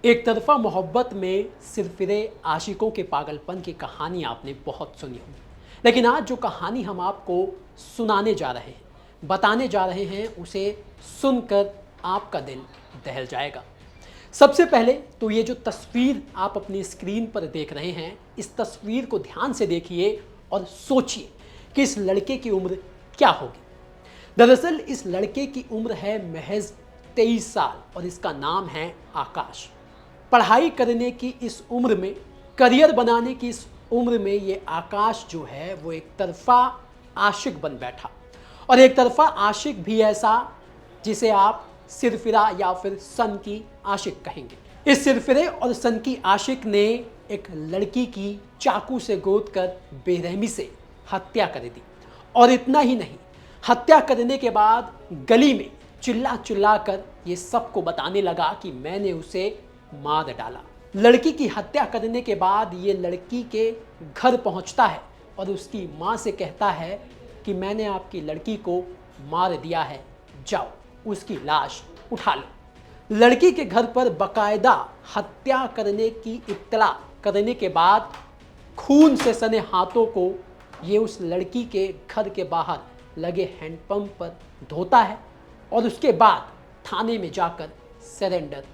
एक तरफा मोहब्बत में सिरफिरे आशिकों के पागलपन की कहानी आपने बहुत सुनी होगी, लेकिन आज जो कहानी हम आपको सुनाने जा रहे हैं, बताने जा रहे हैं, उसे सुनकर आपका दिल दहल जाएगा। सबसे पहले तो ये जो तस्वीर आप अपनी स्क्रीन पर देख रहे हैं, इस तस्वीर को ध्यान से देखिए और सोचिए कि इस लड़के की उम्र क्या होगी। दरअसल इस लड़के की उम्र है महज 23 साल और इसका नाम है आकाश। पढ़ाई करने की इस उम्र में, करियर बनाने की इस उम्र में ये आकाश जो है वो एक तरफा आशिक बन बैठा। और एक तरफा आशिक भी ऐसा जिसे आप सिरफिरा या फिर सन की आशिक कहेंगे। इस सिरफिरे और सन की आशिक ने एक लड़की की चाकू से गोदकर बेरहमी से हत्या कर दी। और इतना ही नहीं, हत्या करने के बाद गली में चिल्ला चिल्ला कर ये सबको बताने लगा कि मैंने उसे मार डाला। लड़की की हत्या करने के बाद ये लड़की के घर पहुंचता है और उसकी मां से कहता है कि मैंने आपकी लड़की को मार दिया है, जाओ उसकी लाश उठा लो। लड़की के घर पर बकायदा हत्या करने की इत्तला करने के बाद खून से सने हाथों को ये उस लड़की के घर के बाहर लगे हैंडपंप पर धोता है और उसके बाद थाने में जाकर सरेंडर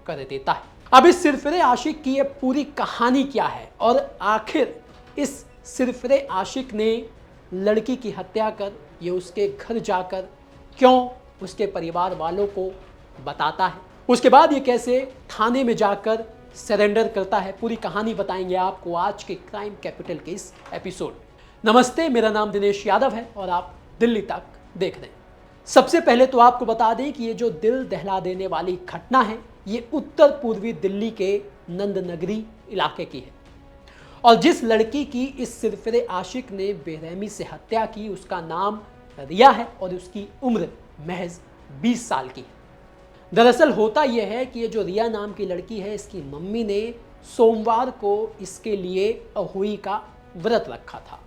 कर देता है। अब इस सिरफिरे आशिक की ये पूरी कहानी क्या है और आखिर इस सिरफिरे आशिक ने लड़की की हत्या कर ये उसके घर जाकर क्यों उसके परिवार वालों को बताता है, उसके बाद ये कैसे थाने में जाकर सरेंडर करता है, पूरी कहानी बताएंगे आपको आज के क्राइम कैपिटल के इस एपिसोड। नमस्ते, मेरा नाम दिनेश यादव है और आप दिल्ली तक देख रहे हैं। सबसे पहले तो आपको बता दें कि ये जो दिल दहला देने वाली घटना है ये उत्तर पूर्वी दिल्ली के नंदनगरी इलाके की है। और जिस लड़की की इस सिरफिरे आशिक ने बेरहमी से हत्या की उसका नाम रिया है और उसकी उम्र महज 20 साल की है। दरअसल होता यह है कि ये जो रिया नाम की लड़की है, इसकी मम्मी ने सोमवार को इसके लिए अहोई का व्रत रखा था।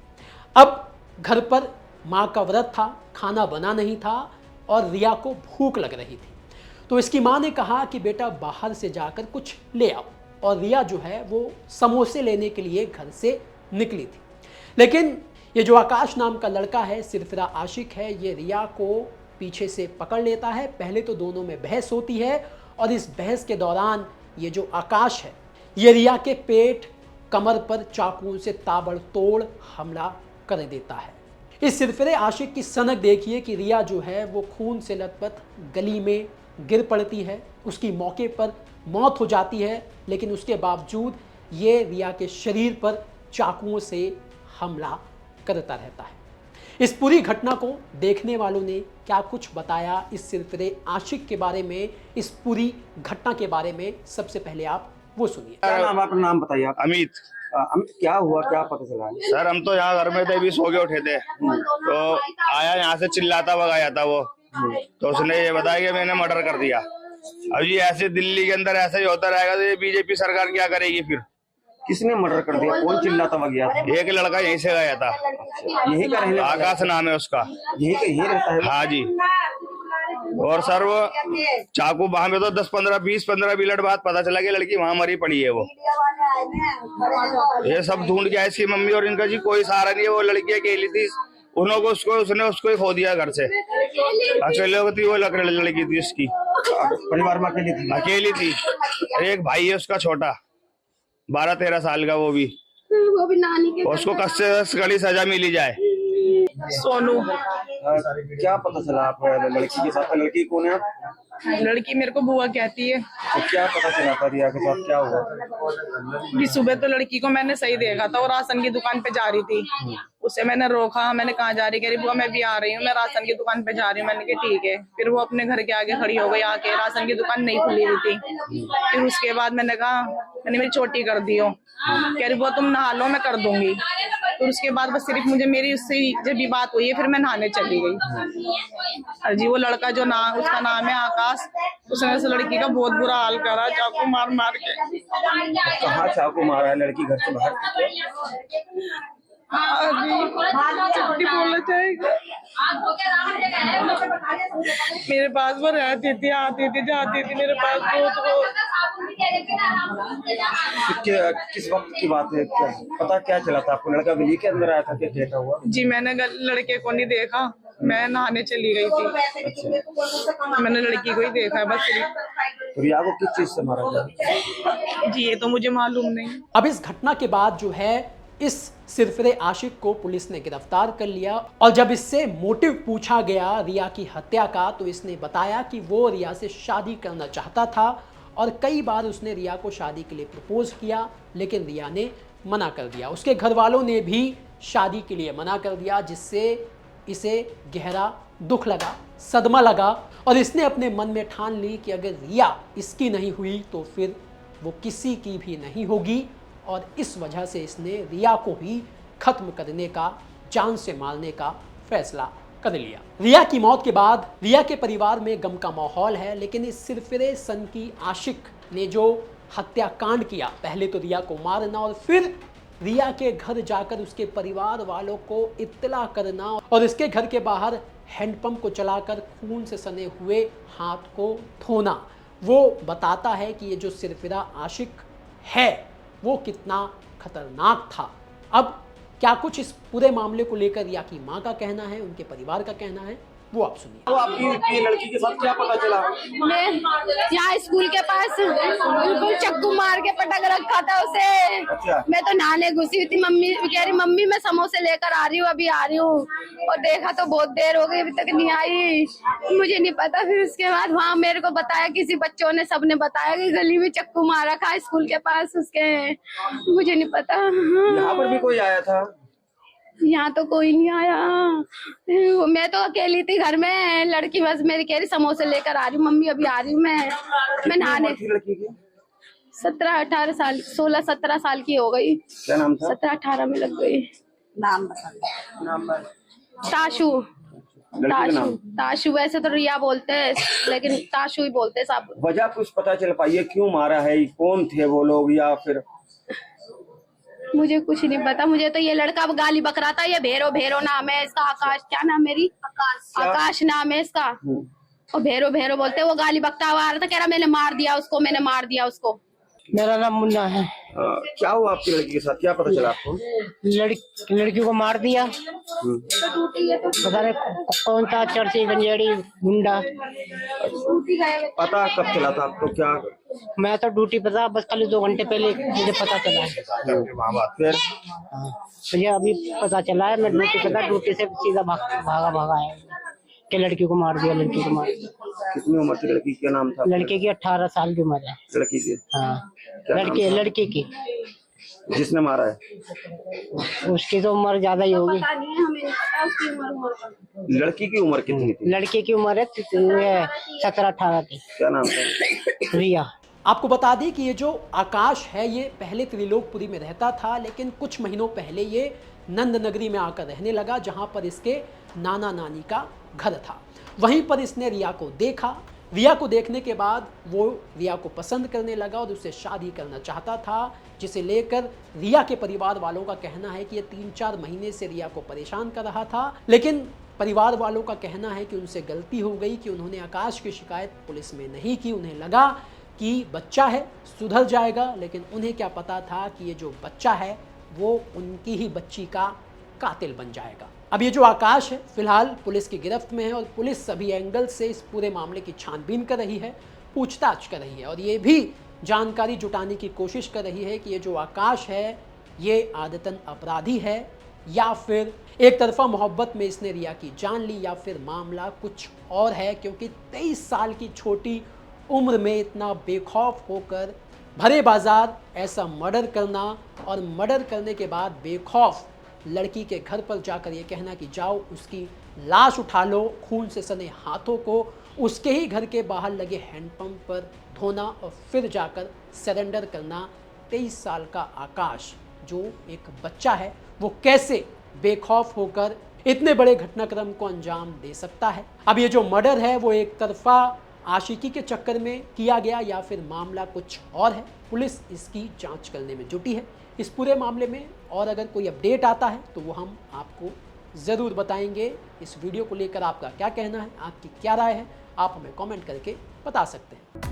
अब घर पर माँ का व्रत था, खाना बना नहीं था और रिया को भूख लग रही थी। तो इसकी माँ ने कहा कि बेटा बाहर से जाकर कुछ ले आओ, और रिया जो है वो समोसे लेने के लिए घर से निकली थी। लेकिन ये जो आकाश नाम का लड़का है, सिरफिरा आशिक है, ये रिया को पीछे से पकड़ लेता है। पहले तो दोनों में बहस होती है और इस बहस के दौरान ये जो आकाश है ये रिया के पेट, कमर पर चाकुओं से ताबड़तोड़ हमला कर देता है। इस सिरफिरे आशिक की सनक देखिए कि रिया जो है वो खून से लथपथ गली में गिर पड़ती है, उसकी मौके पर मौत हो जाती है। लेकिन उसके बावजूद ये रिया के शरीर पर चाकुओं से हमला करता रहता है। इस पूरी घटना को देखने वालों ने क्या कुछ बताया इस सिरफिरे आशिक के बारे में, इस पूरी घटना के बारे में, सबसे पहले आप वो सुनिए। क्या नाम, आपका नाम बताइए आप। अमित। अमित, क्या हुआ, क्या पता चला? सर हम तो यहाँ घर में थे, अभी सो के उठे थे तो आया, यहाँ से चिल्लाता भगाया था वो। तो उसने ये बताया कि मैंने मर्डर कर दिया। अब ये ऐसे दिल्ली के अंदर ऐसा ही होता रहेगा तो ये बीजेपी सरकार क्या करेगी फिर? किसने मर्डर कर दिया? कौन चिल्लाता गया था? एक लड़का यहीं से गया था। यही का रहने वाला? आकाश नाम है उसका। यही रहता है? हाँ जी। और सर वो चाकू वहां पे तो 10-15 मिनट बाद पता चला कि लड़की वहां मरी पड़ी है। वो ये सब ढूंढ गया इसकी मम्मी और इनका जी, कोई सहारा नहीं है। वो लड़की अकेली थी, उन्होंने उसने उसको ही खो दिया घर से। अकेले थी वो लड़की थी उसकी, परिवार में अकेली थी। एक भाई है उसका छोटा, 12-13 साल का, वो भी नानी के। उसको कस से कस कड़ी सजा मिली जाए। सोनू। क्या पता चला आप लड़की के साथ? लड़की कौन है? लड़की मेरे को बुआ कहती है। तो क्या पता चला था रिया के साथ क्या हुआ? कि सुबह तो लड़की को मैंने सही देखा था, वो राशन की दुकान पे जा रही थी। उसे मैंने रोका, मैंने कहा जा रही? कह रही बुआ मैं भी आ रही हूँ, मैं राशन की दुकान पे जा रही हूँ। मैंने कहा ठीक है। फिर वो अपने घर के आगे खड़ी हो गई, आके राशन की दुकान नहीं खुली हुई थी। फिर उसके बाद मैंने कहा, मैंने मेरी चोटी कर दी हो। कह रही बुआ तुम नहा लो, मैं कर दूंगी। फिर उसके बाद बस सिर्फ मुझे मेरी उससे जब भी बात हुई है, फिर मैं नहाने चली गई। जी वो लड़का जो नाम, उसका नाम है आकाश, उसने उस लड़की का बहुत बुरा हाल करा, चाकू मार मार के। कहाँ चाकू मारा है? लड़की घर से बाहर? छुट्टी बोलना चाहेगा। मेरे पास वो रहती थी, आती थी, जाती थी मेरे पास बहुत। किस वक्त की बात है, क्या पता क्या चला था आपको? लड़का गली के अंदर आया था, क्या देखा हुआ? जी मैंने लड़के को नहीं देखा, मैं नहाने चली गई थी। मैंने लड़की को ही देखा है बस सिर्फ। तो रिया को किस चीज से मारा गया? जी ये तो मुझे मालूम नहीं। अब इस घटना के बाद जो है इस सिरफिरे आशिक को पुलिस ने गिरफ्तार कर लिया और जब इससे मोटिव पूछा गया रिया की हत्या का तो इसने बताया कि वो रिया से शादी करना चाहता था और कई बार उसने रिया को शादी के लिए प्रपोज किया लेकिन रिया ने मना कर दिया। उसके घर वालों ने भी शादी के लिए मना कर दिया जिससे इसे गहरा दुख लगा, सदमा लगा और इसने अपने मन में ठान ली कि अगर रिया इसकी नहीं हुई तो फिर वो किसी की भी नहीं होगी और इस वजह से इसने रिया को ही खत्म करने का, जान से मारने का फैसला कर लिया। रिया की मौत के बाद रिया के परिवार में गम का माहौल है, लेकिन इस सिरफिरे सन की आशिक ने जो हत्याकांड किया, पहले तो रिया को मारना और फिर रिया के घर जाकर उसके परिवार वालों को इत्तला करना और इसके घर के बाहर हैंडपंप को चलाकर खून से सने हुए हाथ को धोना, वो बताता है कि ये जो सिरफिरा आशिक है वो कितना खतरनाक था। अब क्या कुछ इस पूरे मामले को लेकर रिया की मां का कहना है, उनके परिवार का कहना है, वो आप सुनिए। तो आपकी लड़की के साथ क्या पता चला? मैं यहाँ स्कूल के पास बिल्कुल चक्कू मार के पटक रखा था उसे। अच्छा। मैं तो नहाने घुसी हुई थी, मम्मी कह रही मम्मी मैं समोसे लेकर आ रही हूँ, अभी आ रही हूँ, और देखा तो बहुत देर हो गई अभी तक नहीं आई। मुझे नहीं पता, फिर उसके बाद वहाँ मेरे को बताया किसी बच्चों ने, सबने बताया कि गली में चक्कू मार रखा है स्कूल के पास उसके। मुझे नहीं पता। यहाँ पर भी कोई आया था? यहाँ तो कोई नहीं आया, मैं तो अकेली थी घर में। लड़की बस मेरी कह रही समोसे लेकर आ रही हूँ मम्मी, अभी आ रही हूँ मैं नहाने। लड़की की 17-18 साल, 16-17 साल की हो गई। क्या नाम था? 17-18 में लग गई। नाम ताशु। लड़की का नाम? ताशु वैसे तो रिया बोलते हैं लेकिन ताशु ही बोलते हैं सब। वजह कुछ पता चल पाई है क्यों मारा है, कौन थे वो लोग, या फिर? मुझे कुछ नहीं पता, मुझे तो ये लड़का गाली बक रहा था, ये भेरो भेरो नाम है इसका, आकाश क्या नाम, मेरी आकाश नाम है इसका, और भेरो भेरो बोलते, वो गाली बकता हुआ आ रहा था, कह रहा मैंने मार दिया उसको, मैंने मार दिया उसको। मेरा नाम मुन्ना है। क्या हुआ आपकी लड़की के साथ, क्या पता चला आपको? लड़की को मार दिया, पता नहीं कौन सा चर्ची गंजेड़ी गुंडा। पता कब चला था आपको? क्या मैं तो ड्यूटी पर था, बस खाली 2 घंटे पहले मुझे पता चला है। फिर मुझे अभी पता चला है, मैं ड्यूटी पर था, ड्यूटी से सीधा भागा है कि लड़की को मार दिया, लड़की को मार दिया। कितनी उम्र थी लड़की, क्या नाम था? लड़के की 18 साल की उम्र है। लड़की की? हाँ, क्या नाम था? लड़की की जिसने मारा है उसकी तो उम्र ज्यादा ही होगी। लड़की की उम्र कितनी थी? लड़के की उम्र है 17-18 की। क्या नाम था? रिया। आपको बता दें कि ये जो आकाश है ये पहले त्रिलोकपुरी में रहता था, लेकिन कुछ महीनों पहले ये नंद नगरी में आकर रहने लगा जहां पर इसके नाना नानी का घर था। वहीं पर इसने रिया को देखा। रिया को देखने के बाद वो रिया को पसंद करने लगा और उससे शादी करना चाहता था, जिसे लेकर रिया के परिवार वालों का कहना है कि ये 3-4 महीने से रिया को परेशान कर रहा था। लेकिन परिवार वालों का कहना है कि उनसे गलती हो गई कि उन्होंने आकाश की शिकायत पुलिस में नहीं की। उन्हें लगा कि बच्चा है, सुधर जाएगा, लेकिन उन्हें क्या पता था कि ये जो बच्चा है वो उनकी ही बच्ची का कातिल बन जाएगा। अब ये जो आकाश है फिलहाल पुलिस की गिरफ्त में है और पुलिस सभी एंगल से इस पूरे मामले की छानबीन कर रही है, पूछताछ कर रही है और ये भी जानकारी जुटाने की कोशिश कर रही है कि ये जो आकाश है ये आदतन अपराधी है या फिर एक तरफा मोहब्बत में इसने रिया की जान ली या फिर मामला कुछ और है, क्योंकि 23 साल की छोटी उम्र में इतना बेखौफ होकर भरे बाजार ऐसा मर्डर करना और मर्डर करने के बाद बेखौफ लड़की के घर पर जाकर ये कहना कि जाओ उसकी लाश उठा लो, खून से सने हाथों को उसके ही घर के बाहर लगे हैंडपंप पर धोना और फिर जाकर सरेंडर करना। 23 साल का आकाश जो एक बच्चा है वो कैसे बेखौफ होकर इतने बड़े घटनाक्रम को अंजाम दे सकता है। अब ये जो मर्डर है वो एक तरफा आशिकी के चक्कर में किया गया या फिर मामला कुछ और है, पुलिस इसकी जांच करने में जुटी है इस पूरे मामले में। और अगर कोई अपडेट आता है तो वो हम आपको ज़रूर बताएंगे। इस वीडियो को लेकर आपका क्या कहना है, आपकी क्या राय है, आप हमें कमेंट करके बता सकते हैं।